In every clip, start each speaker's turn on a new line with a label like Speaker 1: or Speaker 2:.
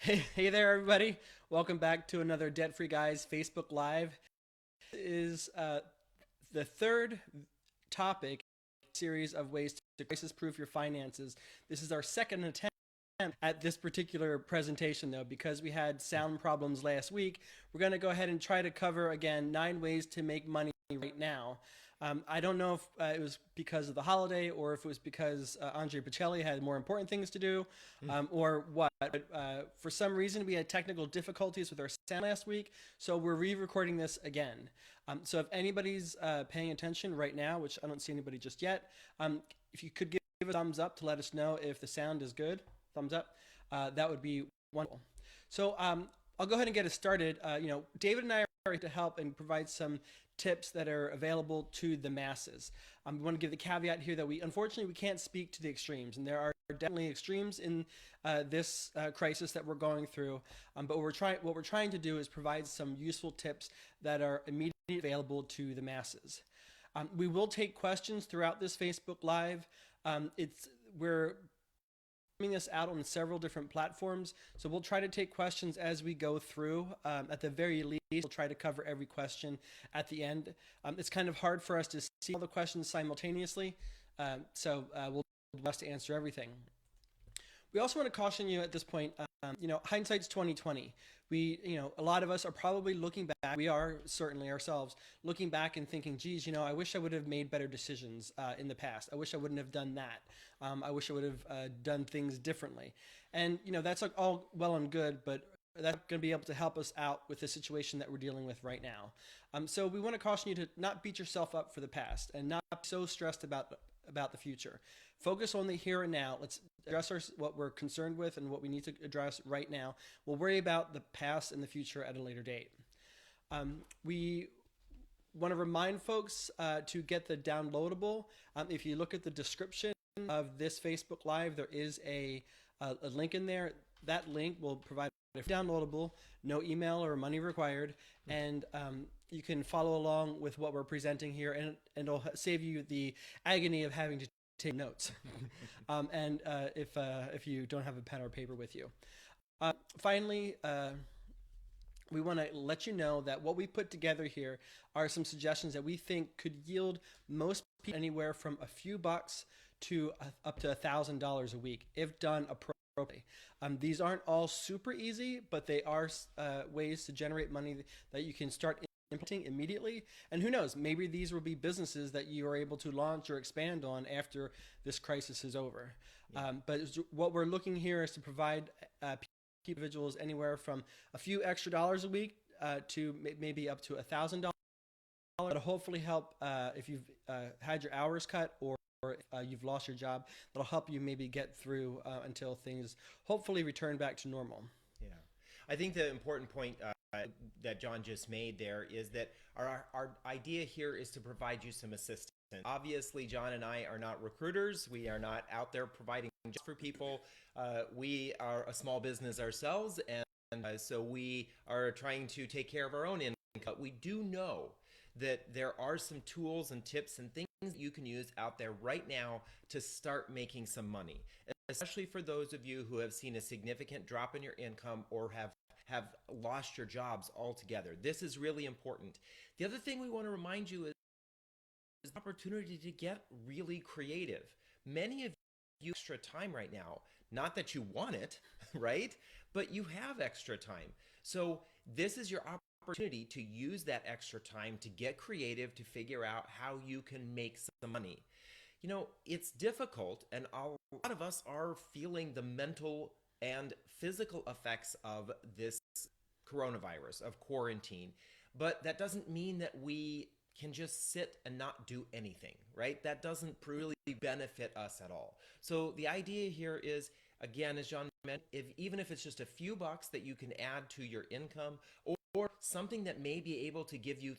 Speaker 1: Hey there, everybody. Welcome back to another Debt Free Guys Facebook Live. This is the third topic series of ways to crisis-proof your finances. This is our second attempt at this particular presentation, though, because we had sound problems last week. We're going to go ahead and try to cover, again, 9 ways to make money right now. I don't know if it was because of the holiday or if it was because Andre Bocelli had more important things to do or what. But for some reason, we had technical difficulties with our sound last week, so we're re-recording this again. So if anybody's paying attention right now, which I don't see anybody just yet, if you could give a thumbs up to let us know if the sound is good, thumbs up, that would be wonderful. So I'll go ahead and get us started. David and I are here to help and provide some tips that are available to the masses. We want to give the caveat here that unfortunately we can't speak to the extremes, and there are definitely extremes in this crisis that we're going through. But what we're trying to do is provide some useful tips that are immediately available to the masses. We will take questions throughout this Facebook Live. We're putting this out on several different platforms, so we'll try to take questions as we go through. At the very least, we'll try to cover every question at the end. It's kind of hard for us to see all the questions simultaneously, so we'll do our best to answer everything. We also want to caution you at this point, hindsight's 2020. A lot of us are probably looking back. We are certainly ourselves looking back and thinking, geez, I wish I would have made better decisions in the past. I wish I wouldn't have done that. I wish I would have done things differently. And, that's like all well and good, but that's going to be able to help us out with the situation that we're dealing with right now. So we want to caution you to not beat yourself up for the past and not be so stressed about the future. Focus on the here and now. Let's address what we're concerned with and what we need to address right now. We'll worry about the past and the future at a later date. We want to remind folks to get the downloadable. If you look at the description of this Facebook Live, there is a link in there. That link will provide a downloadable, no email or money required, and you can follow along with what we're presenting here, and it'll save you the agony of having to take notes. And if you don't have a pen or paper with you. Finally, we want to let you know that what we put together here are some suggestions that we think could yield most people anywhere from a few bucks to up to $1,000 a week if done appropriately. These aren't all super easy, but they are ways to generate money that you can start implementing immediately. And who knows, maybe these will be businesses that you are able to launch or expand on after this crisis is over. Yeah. But what we're looking here is to provide individuals anywhere from a few extra dollars a week to maybe up to $1,000. That'll hopefully help if you've had your hours cut or you've lost your job. That'll help you maybe get through until things hopefully return back to normal.
Speaker 2: Yeah, I think the important point that John just made there is that our idea here is to provide you some assistance. Obviously, John and I are not recruiters. We are not out there providing jobs for people. We are a small business ourselves, and so we are trying to take care of our own income. But we do know that there are some tools and tips and things that you can use out there right now to start making some money, especially for those of you who have seen a significant drop in your income or have lost your jobs altogether. This is really important. The other thing we want to remind you is the opportunity to get really creative. Many of you have extra time right now. Not that you want it, right? But you have extra time. So this is your opportunity to use that extra time to get creative, to figure out how you can make some money. It's difficult, and a lot of us are feeling the mental and physical effects of this coronavirus, of quarantine. But that doesn't mean that we can just sit and not do anything, right? That doesn't really benefit us at all. So the idea here is, again, as John mentioned, even if it's just a few bucks that you can add to your income, or something that may be able to give you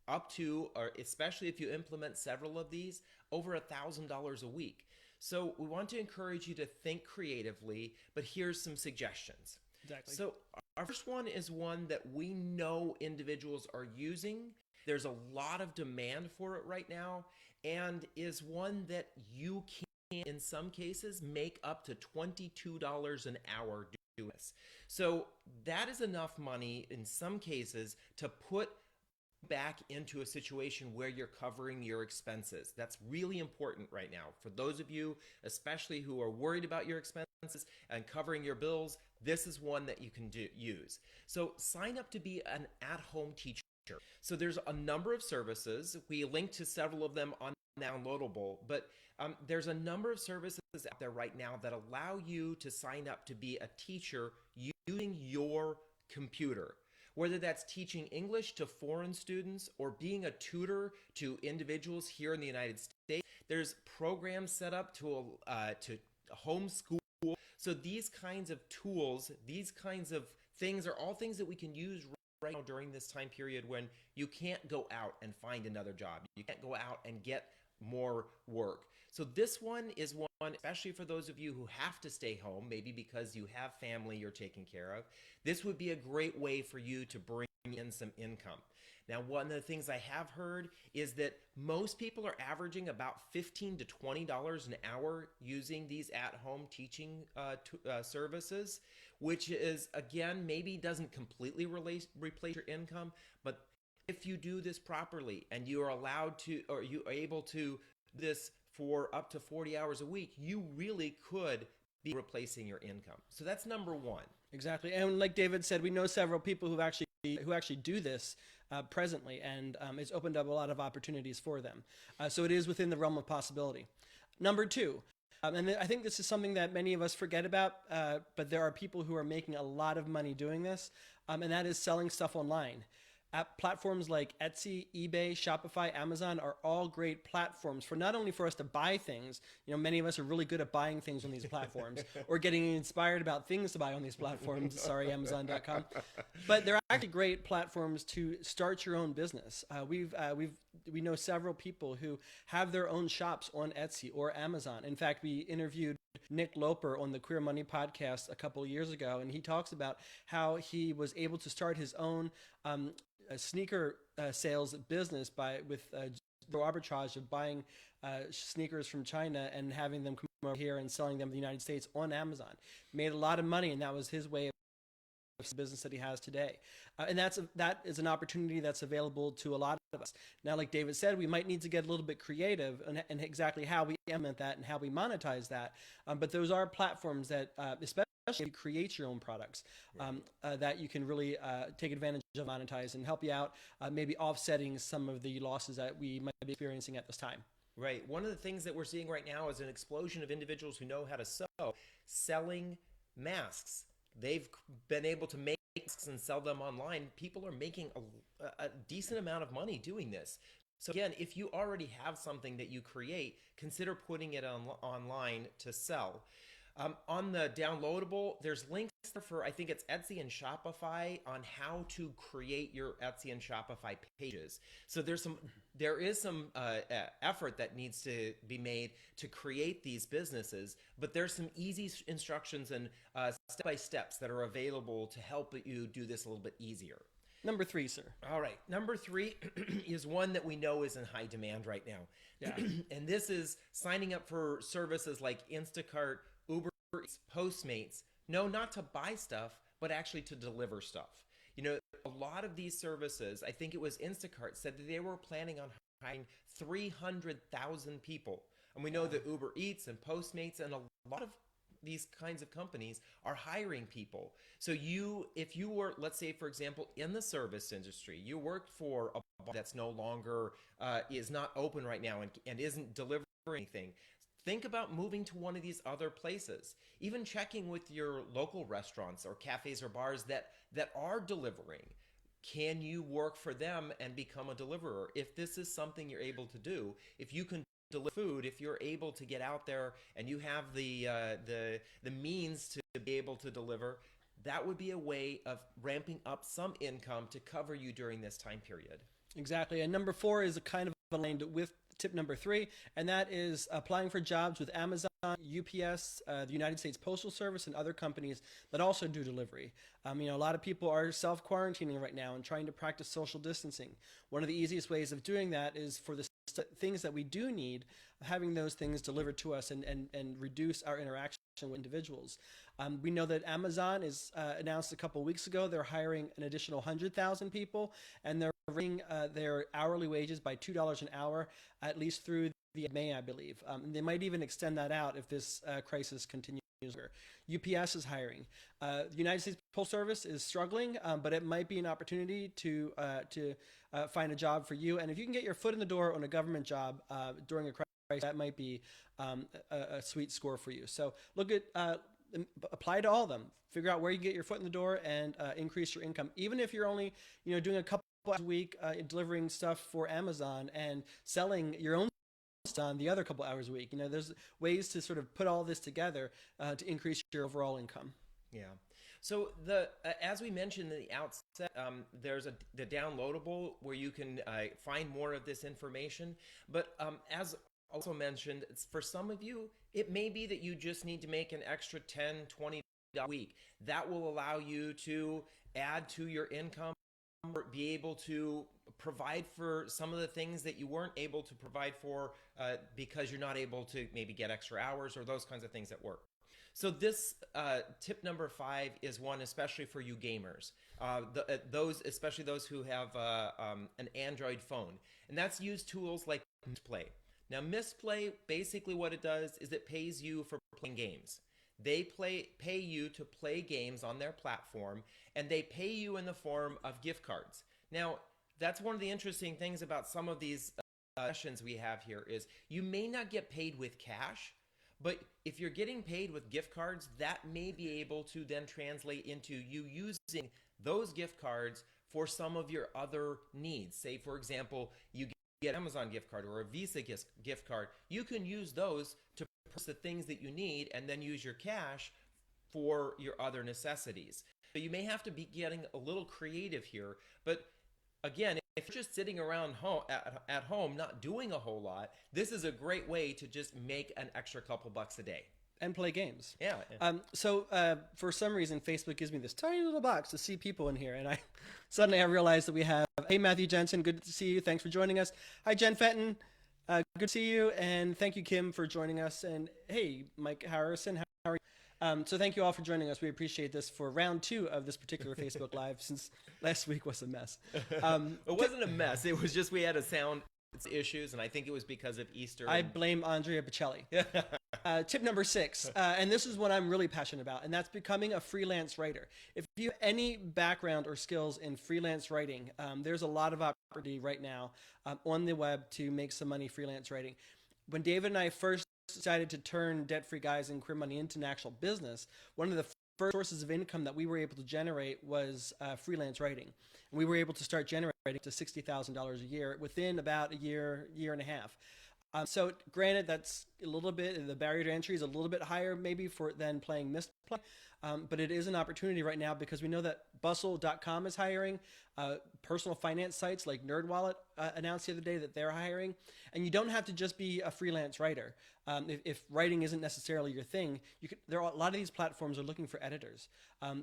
Speaker 2: up to, or especially if you implement several of these, over $1,000 a week. So we want to encourage you to think creatively, but here's some suggestions.
Speaker 1: Exactly.
Speaker 2: So our first one is one that we know individuals are using. There's a lot of demand for it right now, and is one that you can in some cases make up to $22 an hour doing this. So that is enough money in some cases to put back into a situation where you're covering your expenses. That's really important right now. For those of you, especially who are worried about your expenses and covering your bills, this is one that you can use. So sign up to be an at-home teacher. So there's a number of services. We linked to several of them on Downloadable, but there's a number of services out there right now that allow you to sign up to be a teacher using your computer. Whether that's teaching English to foreign students or being a tutor to individuals here in the United States, there's programs set up to homeschool. So these kinds of tools, these kinds of things are all things that we can use right now during this time period when you can't go out and find another job. You can't go out and get more work. So this one is one, especially for those of you who have to stay home, maybe because you have family you're taking care of. This would be a great way for you to bring in some income. Now, one of the things I have heard is that most people are averaging about $15 to $20 an hour using these at-home teaching services, which is, again, maybe doesn't completely replace your income, but if you do this properly and you are allowed to, or you are able to do this for up to 40 hours a week, you really could be replacing your income. So that's number one.
Speaker 1: Exactly. And like David said, we know several people who actually do this presently, and it's opened up a lot of opportunities for them. So it is within the realm of possibility. Number two, and I think this is something that many of us forget about, but there are people who are making a lot of money doing this, and that is selling stuff online. Platforms like Etsy, eBay, Shopify, Amazon are all great platforms for not only for us to buy things. You know, many of us are really good at buying things on these platforms or getting inspired about things to buy on these platforms. Sorry, Amazon.com. But they're actually great platforms to start your own business. We know several people who have their own shops on Etsy or Amazon. In fact, we interviewed Nick Loper on the Queer Money podcast a couple of years ago, and he talks about how he was able to start his own sneaker sales business with arbitrage of buying sneakers from China and having them come over here and selling them in the United States on Amazon. Made a lot of money, and that was his way of business that he has today. And that is an opportunity that's available to a lot of us. Now, like David said, we might need to get a little bit creative in exactly how we implement that and how we monetize that. But those are platforms that, especially if you create your own products, that you can really take advantage of, monetize, and help you out, maybe offsetting some of the losses that we might be experiencing at this time.
Speaker 2: Right. One of the things that we're seeing right now is an explosion of individuals who know how to sew, selling masks. They've been able to make masks and sell them online. People are making a decent amount of money doing this. So again, if you already have something that you create, consider putting it online to sell. On the downloadable, there's links for, I think it's Etsy and Shopify, on how to create your Etsy and Shopify pages. So there is some effort that needs to be made to create these businesses, but there's some easy instructions and step-by-steps that are available to help you do this a little bit easier.
Speaker 1: Number three, sir.
Speaker 2: All right. Number three is one that we know is in high demand right now.
Speaker 1: Yeah.
Speaker 2: And this is signing up for services like Instacart, Uber Eats, Postmates. No, not to buy stuff, but actually to deliver stuff. You know, a lot of these services, I think it was Instacart, said that they were planning on hiring 300,000 people. And we know that Uber Eats and Postmates and a lot of these kinds of companies are hiring people. So if you were, let's say, for example, in the service industry, you worked for a bar that's no longer, is not open right now and isn't delivering anything, think about moving to one of these other places. Even checking with your local restaurants or cafes or bars that are delivering. Can you work for them and become a deliverer? If this is something you're able to do, if you can deliver food, if you're able to get out there and you have the means to be able to deliver, that would be a way of ramping up some income to cover you during this time period.
Speaker 1: Exactly. And number four is a kind of aligned with tip number three, and that is applying for jobs with Amazon, UPS, the United States Postal Service, and other companies that also do delivery. A lot of people are self-quarantining right now and trying to practice social distancing. One of the easiest ways of doing that is for the things that we do need, having those things delivered to us and reduce our interaction with individuals. We know that Amazon is announced a couple of weeks ago they're hiring an additional 100,000 people, and they're raising their hourly wages by $2 an hour, at least through the May, I believe. They might even extend that out if this crisis continues. UPS is hiring. The United States Postal Service is struggling, but it might be an opportunity to find a job for you. And if you can get your foot in the door on a government job during a crisis, that might be a sweet score for you. So look at apply to all of them. Figure out where you can get your foot in the door and increase your income. Even if you're only doing a couple hours a week delivering stuff for Amazon and selling your own on the other couple hours a week. There's ways to sort of put all this together to increase your overall income.
Speaker 2: Yeah. So as we mentioned in the outset, there's the downloadable where you can find more of this information. But as also mentioned, for some of you, it may be that you just need to make an extra $10, $20 a week. That will allow you to add to your income, be able to provide for some of the things that you weren't able to provide for because you're not able to maybe get extra hours or those kinds of things at work. So this tip number 5 is one especially for you gamers, especially those who have an Android phone, and that's use tools like Misplay. Now Misplay, basically what it does is it pays you for playing games. They pay you to play games on their platform, and they pay you in the form of gift cards. Now, that's one of the interesting things about some of these sessions we have here is you may not get paid with cash, but if you're getting paid with gift cards, that may be able to then translate into you using those gift cards for some of your other needs. Say, for example, you get an Amazon gift card or a Visa gift card. You can use those to purchase the things that you need and then use your cash for your other necessities. So you may have to be getting a little creative here, but again, if you're just sitting around at home not doing a whole lot, this is a great way to just make an extra couple bucks a day.
Speaker 1: And play games.
Speaker 2: Yeah.
Speaker 1: So for some reason, Facebook gives me this tiny little box to see people in here. And I realized that we have, hey, Matthew Jensen, good to see you. Thanks for joining us. Hi, Jen Fenton. Good to see you. And thank you, Kim, for joining us. And hey, Mike Harrison, how are you? So thank you all for joining us. We appreciate this for round 2 of this particular Facebook Live, since last week was a mess.
Speaker 2: It wasn't a mess. It was just we had a sound issues, and I think it was because of Easter.
Speaker 1: I blame Andrea Bocelli. Tip number 6, and this is what I'm really passionate about, and that's becoming a freelance writer. If you have any background or skills in freelance writing, there's a lot of opportunity right now on the web to make some money freelance writing. When David and I first decided to turn Debt-Free Guys and Career Money into an actual business, one of the first sources of income that we were able to generate was freelance writing. And we were able to start generating to $60,000 a year within about a year and a half. So granted, that's a little bit, the barrier to entry is a little bit higher maybe than playing Misplay, but it is an opportunity right now because we know that Bustle.com is hiring. Personal finance sites like NerdWallet announced the other day that they're hiring. And you don't have to just be a freelance writer. If writing isn't necessarily your thing, there are a lot of these platforms are looking for editors.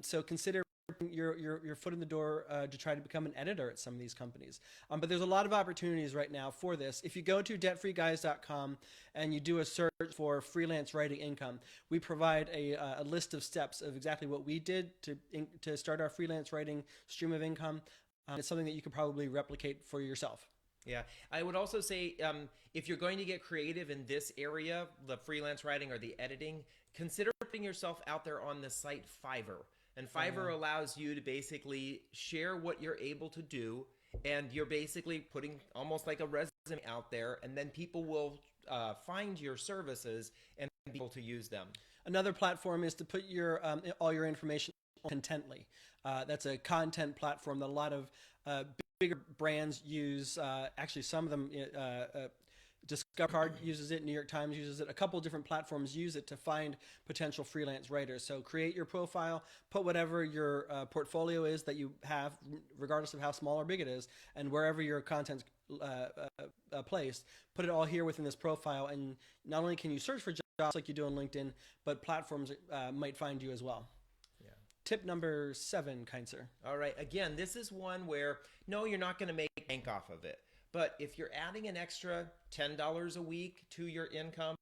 Speaker 1: So consider your foot in the door to try to become an editor at some of these companies. But there's a lot of opportunities right now for this. If you go to debtfreeguys.com and you do a search for freelance writing income, we provide a list of steps of exactly what we did to start our freelance writing stream of income. It's something that you could probably replicate for yourself.
Speaker 2: Yeah, I would also say if you're going to get creative in this area, the freelance writing or the editing, consider putting yourself out there on the site Fiverr. And Fiverr allows you to basically share what you're able to do, and you're basically putting almost like a resume out there, and then people will find your services and be able to use them.
Speaker 1: Another platform is to put all your information on Contently. That's a content platform that a lot of bigger brands use. Actually, some of them, Discover Card uses it, New York Times uses it, a couple of different platforms use it to find potential freelance writers. So create your profile, put whatever your portfolio is that you have, regardless of how small or big it is, and wherever your content's placed, put it all here within this profile, and not only can you search for jobs like you do on LinkedIn, but platforms might find you as well. Tip number 7, kind sir.
Speaker 2: All right. Again, this is one where, no, you're not going to make bank off of it. But if you're adding an extra $10 a week to your income,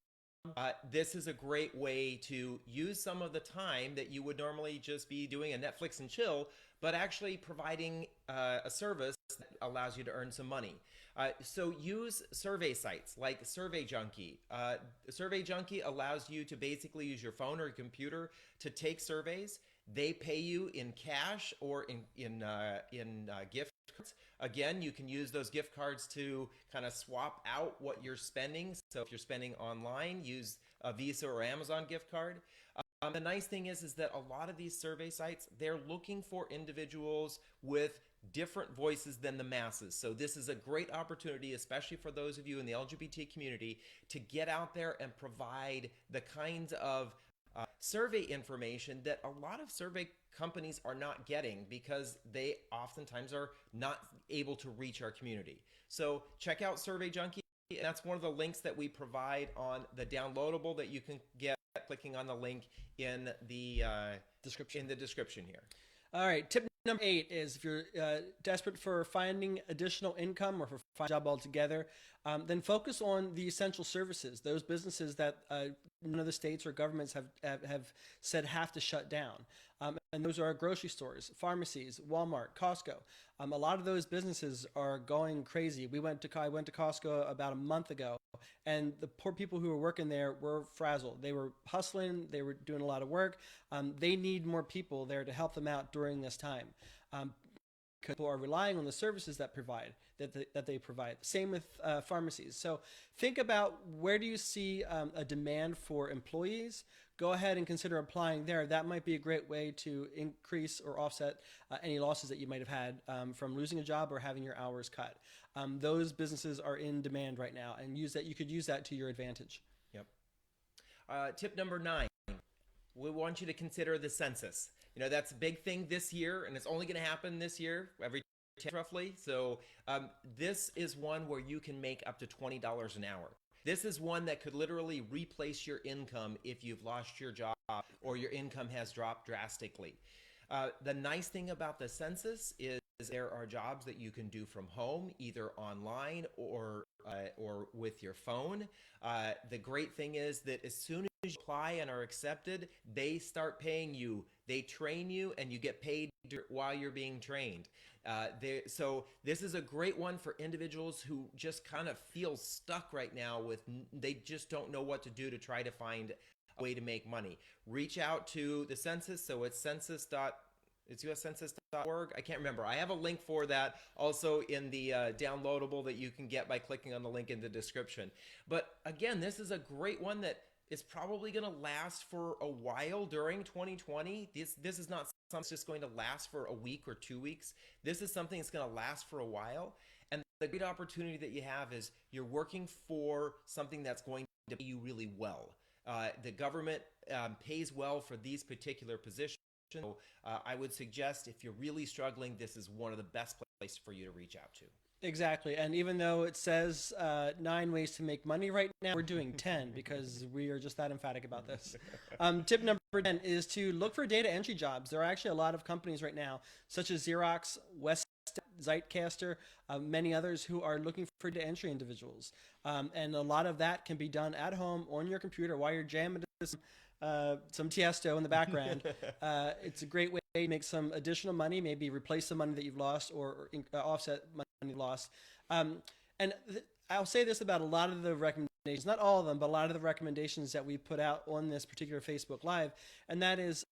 Speaker 2: this is a great way to use some of the time that you would normally just be doing a Netflix and chill, but actually providing a service that allows you to earn some money. So use survey sites like Survey Junkie. Survey Junkie allows you to basically use your phone or your computer to take surveys. They pay you in cash or in gift cards. Again, you can use those gift cards to kind of swap out what you're spending. So if you're spending online, use a Visa or Amazon gift card. The nice thing is that a lot of these survey sites, they're looking for individuals with different voices than the masses. So this is a great opportunity, especially for those of you in the LGBT community, to get out there and provide the kinds of survey information that a lot of survey companies are not getting because they oftentimes are not able to reach our community. So check out Survey Junkie. And that's one of the links that we provide on the downloadable that you can get clicking on the link in the description here.
Speaker 1: All right. Tip number 8 is if you're desperate for finding additional income or for finding a job altogether, then focus on the essential services, those businesses that none of the states or governments have said have to shut down. And those are grocery stores, pharmacies, Walmart, Costco. A lot of those businesses are going crazy. I went to Costco about a month ago, and the poor people who were working there were frazzled. They were hustling. They were doing a lot of work. They need more people there to help them out during this time. People are relying on the services that they provide. Same with pharmacies. So think about, where do you see a demand for employees? Go ahead and consider applying there. That might be a great way to increase or offset any losses that you might have had from losing a job or having your hours cut. Those businesses are in demand right now, and you could use that to your advantage.
Speaker 2: Yep. Tip number 9. We want you to consider the census. That's a big thing this year, and it's only going to happen this year, every 10 roughly. So this is one where you can make up to $20 an hour. This is one that could literally replace your income if you've lost your job or your income has dropped drastically. The nice thing about the census is there are jobs that you can do from home, either online or with your phone. The great thing is that as soon as you apply and are accepted, they start paying you. They train you, and you get paid while you're being trained. So this is a great one for individuals who just kind of feel stuck right now they just don't know what to do to try to find a way to make money. Reach out to the census. So it's uscensus.org. I can't remember. I have a link for that also in the downloadable that you can get by clicking on the link in the description. But again, this is a great one that is probably going to last for a while during 2020. This is not something that's just going to last for a week or 2 weeks. This is something that's going to last for a while. And the great opportunity that you have is you're working for something that's going to pay you really well. The government pays well for these particular positions. So I would suggest, if you're really struggling, this is one of the best places for you to reach out to.
Speaker 1: Exactly. And even though it says 9 ways to make money right now, we're doing 10 because we are just that emphatic about this. Tip number 10 is to look for data entry jobs. There are actually a lot of companies right now, such as Xerox, West, Zeitcaster, many others, who are looking for data entry individuals. And a lot of that can be done at home on your computer while you're jamming some Tiesto in the background. It's a great way to make some additional money, maybe replace the money that you've lost or offset money you've lost. I'll say this about a lot of the recommendations, not all of them, but a lot of the recommendations that we put out on this particular Facebook Live, and that is,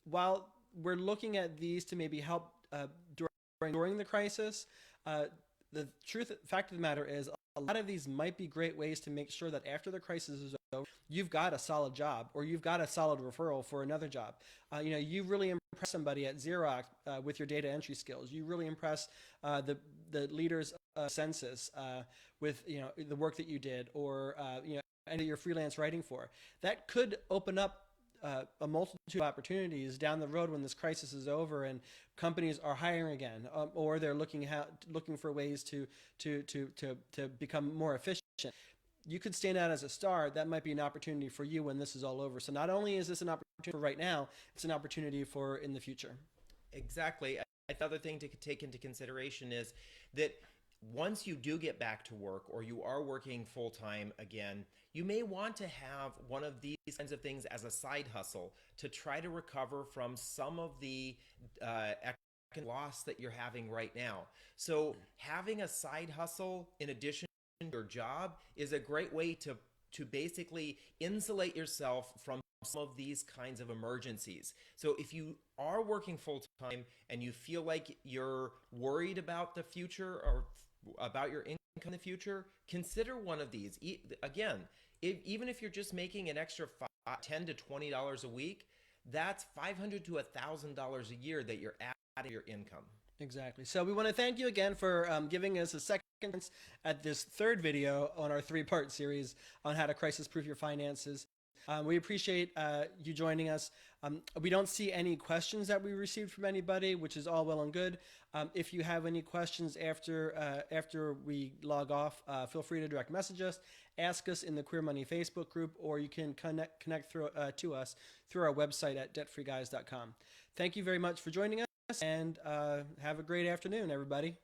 Speaker 1: while we're looking at these to maybe help during the crisis, the fact of the matter is, a lot of these might be great ways to make sure that after the crisis is over, you've got a solid job, or you've got a solid referral for another job. You really impress somebody at Xerox with your data entry skills. You really impress the leaders of Census with the work that you did, or and that you're freelance writing for. That could open up a multitude of opportunities down the road when this crisis is over and companies are hiring again, or they're looking for ways to become more efficient. You could stand out as a star. That might be an opportunity for you when this is all over. So not only is this an opportunity for right now, it's an opportunity for in the future.
Speaker 2: Exactly. The other thing to take into consideration is that once you do get back to work or you are working full time again, you may want to have one of these kinds of things as a side hustle to try to recover from some of the economic loss that you're having right now. So having a side hustle in addition to your job is a great way to basically insulate yourself from some of these kinds of emergencies. So if you are working full time and you feel like you're worried about the future or about your income in the future, consider one of these. Again, even if you're just making an extra $10 to $20 a week, that's $500 to $1,000 a year that you're adding to your income.
Speaker 1: Exactly. So we want to thank you again for giving us a second chance at this third video on our three-part series on how to crisis-proof your finances. We appreciate you joining us. We don't see any questions that we received from anybody, which is all well and good. If you have any questions after we log off, feel free to direct message us, ask us in the Queer Money Facebook group, or you can connect through, to us through our website at debtfreeguys.com. Thank you very much for joining us, and have a great afternoon, everybody.